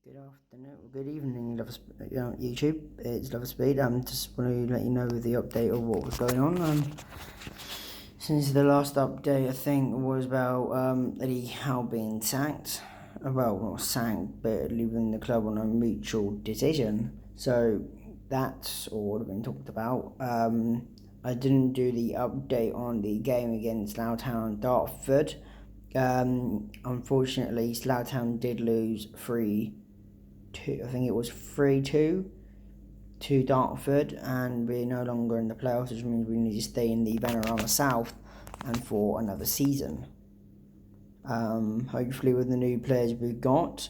Good afternoon, good evening, YouTube. It's Lover Speed. Just want to let you know the update of what was going on. Since the last update, I think was about Eddie Howe being sacked. Well, not sacked, but leaving the club on a mutual decision. So that's all that been talked about. I didn't do the update on the game against Slough and Dartford. Unfortunately, Slough did lose 3-2. I think it was 3-2 to Dartford, and we're no longer in the playoffs, which means we need to stay in the Vanarama South and for another season. Hopefully, with the new players we've got,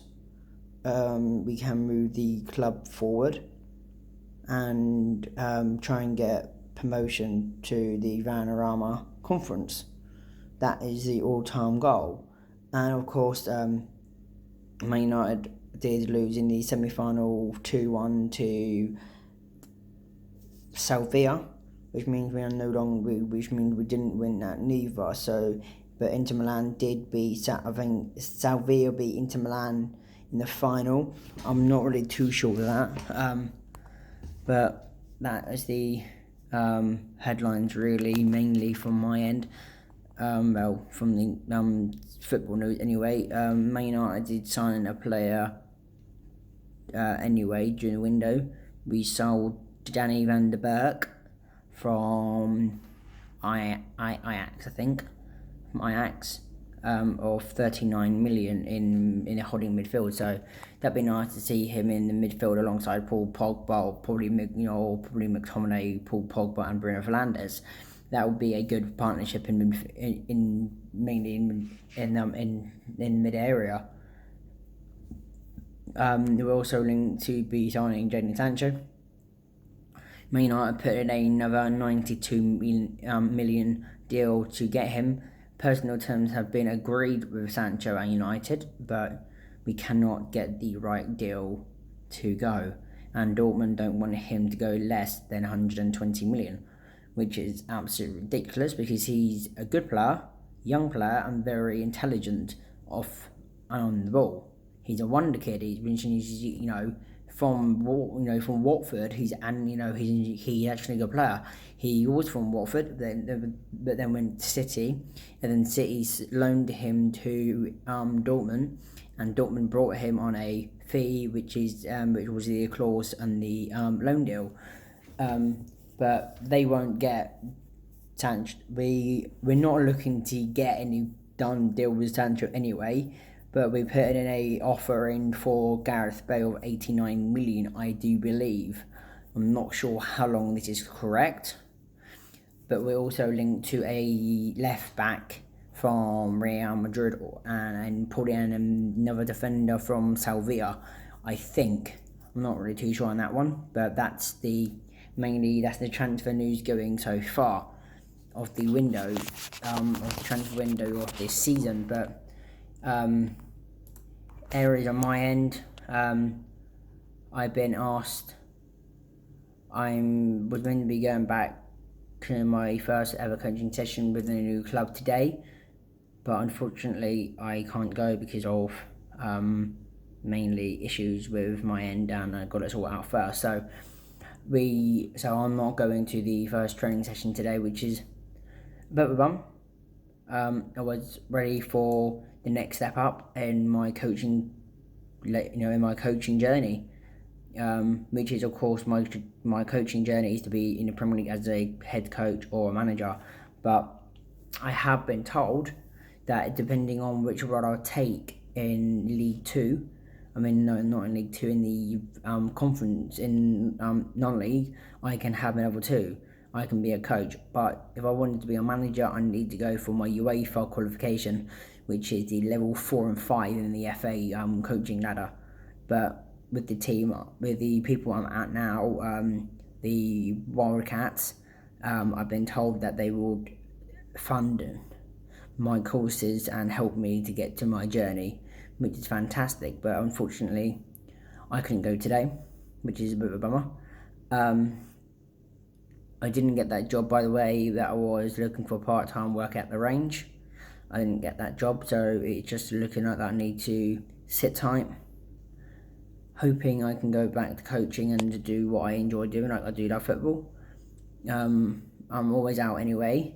we can move the club forward and try and get promotion to the Vanarama Conference. That is the all-time goal. And of course, Man United did lose in the semi-final 2-1 to Salvia, which means we are no longer, which means we didn't win that neither. So, but Inter Milan did beat, I think Salvia beat Inter Milan in the final. I'm not really too sure of that, but that is the headlines really, mainly from my end. Well, from the football news anyway. Man United did sign a player anyway during the window. We sold Danny van der Berg from Ajax, I think, from Ajax, of 39 million in a holding midfield. So that'd be nice to see him in the midfield alongside Paul Pogba, or probably McTominay, Paul Pogba, and Bruno Fernandes. That would be a good partnership mainly in mid area. We're also linked to be signing Jadon Sancho. Man United put in another 92 million deal to get him. Personal terms have been agreed with Sancho and United, but we cannot get the right deal to go. And Dortmund don't want him to go less than 120 million, which is absolutely ridiculous because he's a good player, young player, and very intelligent off and on the ball. He's a wonder kid. He's from Watford. He's actually a good player. He was from Watford, but then went to City, and then City's loaned him to Dortmund, and Dortmund brought him on a fee, which was the clause and the loan deal. But they won't get Sancho. We're not looking to get any done deal with Sancho anyway. But we put in a offer in for Gareth Bale of 89 million, I do believe. I'm not sure how long this is correct. But we're also linked to a left back from Real Madrid and put in another defender from Salvia, I think. I'm not really too sure on that one, but that's the transfer news going so far of the window, of the transfer window of this season. But areas on my end, I've been asked. Was meant to be going back to my first ever coaching session with a new club today, but unfortunately I can't go because of mainly issues with my end, and I got to sort out first. So I'm not going to the first training session today, which is a bit of a bum. I was ready for the next step up in my coaching, journey, which is of course my coaching journey is to be in the Premier League as a head coach or a manager. But I have been told that depending on which role I'll take in League Two, not in League Two, in the conference, in non-league, I can have a level 2. I can be a coach, but if I wanted to be a manager, I need to go for my UEFA qualification, which is the level 4 and 5 in the FA coaching ladder. But with the team, with the people I'm at now, the Wildcats, I've been told that they will fund my courses and help me to get to my journey, which is fantastic. But unfortunately, I couldn't go today, which is a bit of a bummer. I didn't get that job, by the way, that I was looking for part-time work at the range. I didn't get that job, so it's just looking like that I need to sit tight hoping I can go back to coaching and to do what I enjoy doing. Like, I do love football. I'm always out anyway.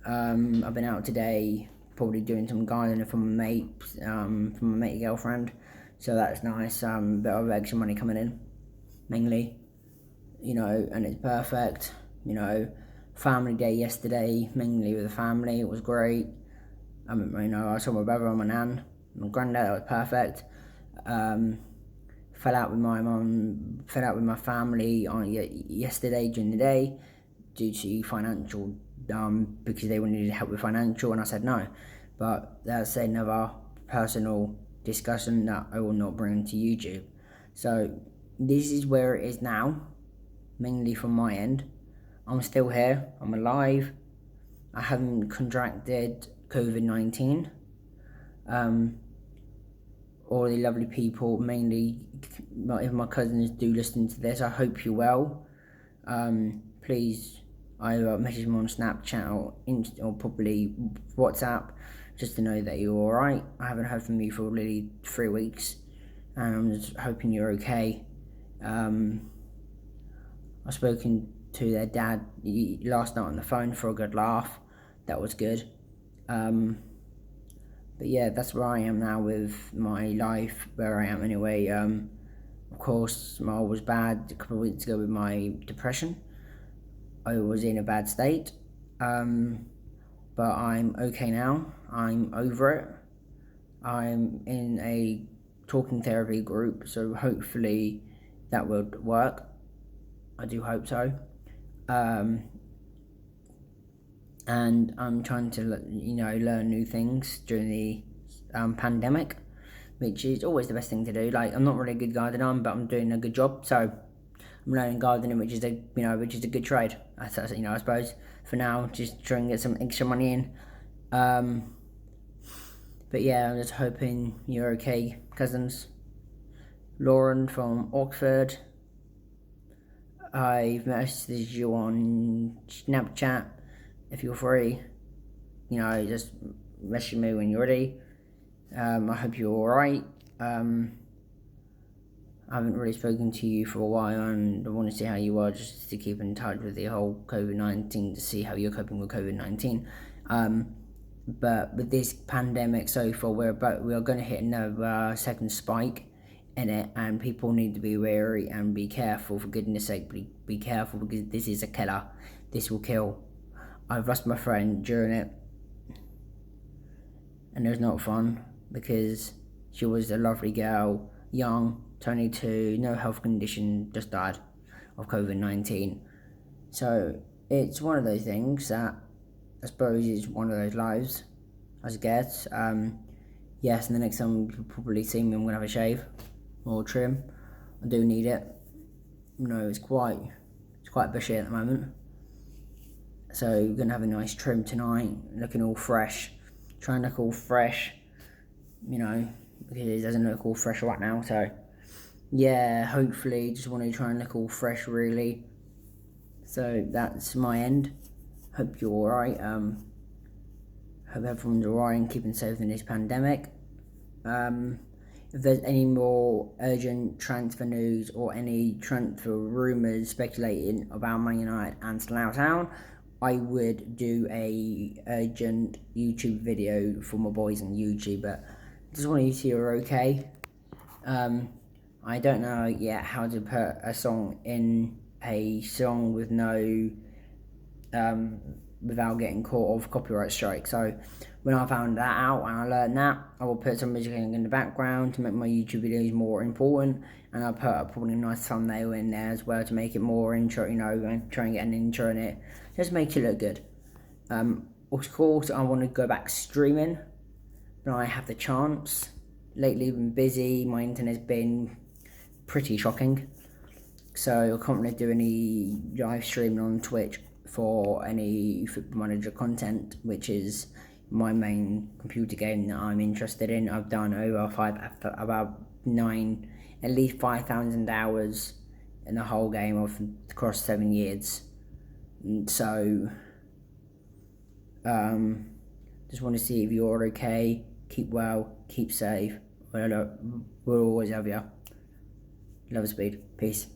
I've been out today, probably doing some gardening for my mate's girlfriend, so that's nice. Bit of extra money coming in, mainly, and it's perfect. Family day yesterday, mainly with the family. It was great. I saw my brother and my nan, my granddad. That was perfect. Fell out with my mum, fell out with my family on yesterday during the day due to financial, because they wanted help with financial, and I said no. But that's another personal discussion that I will not bring to YouTube. So this is where it is now, mainly from my end. I'm still here. I'm alive. I haven't contracted COVID-19. All the lovely people, mainly if my cousins do listen to this, I hope you're well. Please either message me on Snapchat or probably WhatsApp, just to know that you're alright. I haven't heard from you for really 3 weeks, and I'm just hoping you're okay. I've spoken to their dad last night on the phone for a good laugh. That was good. But yeah, that's where I am now with my life, where I am anyway. Of course, I was bad a couple of weeks ago with my depression. I was in a bad state, but I'm okay now. I'm over it. I'm in a talking therapy group, so hopefully that will work. I do hope so. And I'm trying to, learn new things during the pandemic, which is always the best thing to do. Like, I'm not really a good gardener, but I'm doing a good job, so I'm learning gardening, which is a good trade. I suppose for now, just trying to get some extra money in. But yeah, I'm just hoping you're okay, cousins. Lauren from Oxford. I've messaged you on Snapchat. If you're free, just message me when you're ready. I hope you're alright. I haven't really spoken to you for a while, and I want to see how you are, just to keep in touch with the whole COVID-19, to see how you're coping with COVID-19. But with this pandemic so far, we are going to hit another second spike in it, and people need to be wary and be careful. For goodness sake, be careful, because this is a killer. This will kill. I've lost my friend during it, and it was not fun, because she was a lovely girl, young, 22, no health condition, just died of COVID-19. So it's one of those things that I suppose is one of those lives, I guess. Yes, and the next time you'll probably see me, I'm going to have a shave or trim. I do need it. It's quite bushy at the moment. So we're going to have a nice trim tonight, looking all fresh. Try and look all fresh, because it doesn't look all fresh right now. So yeah, hopefully, just want to try and look all fresh, really. So that's my end. Hope you're alright. Hope everyone's alright and keeping safe in this pandemic. If there's any more urgent transfer news or any transfer rumours speculating about Man United and Slough Town, I would do a urgent YouTube video for my boys on YouTube, but just want you to see you're okay. I don't know yet how to put a song in a song with no, without getting caught off copyright strike. So when I found that out and I learned that, I will put some music in the background to make my YouTube videos more important, and I'll put probably a nice thumbnail in there as well to make it more intro, and try and get an intro in it. Just make it look good. Of course, I want to go back streaming when I have the chance. Lately, I've been busy. My internet's been pretty shocking, so I can't really do any live streaming on Twitch for any Football Manager content, which is my main computer game that I'm interested in. I've done at least 5,000 hours in the whole game across 7 years. So, just want to see if you're okay. Keep well, keep safe. We'll always have you. Love speed. Peace.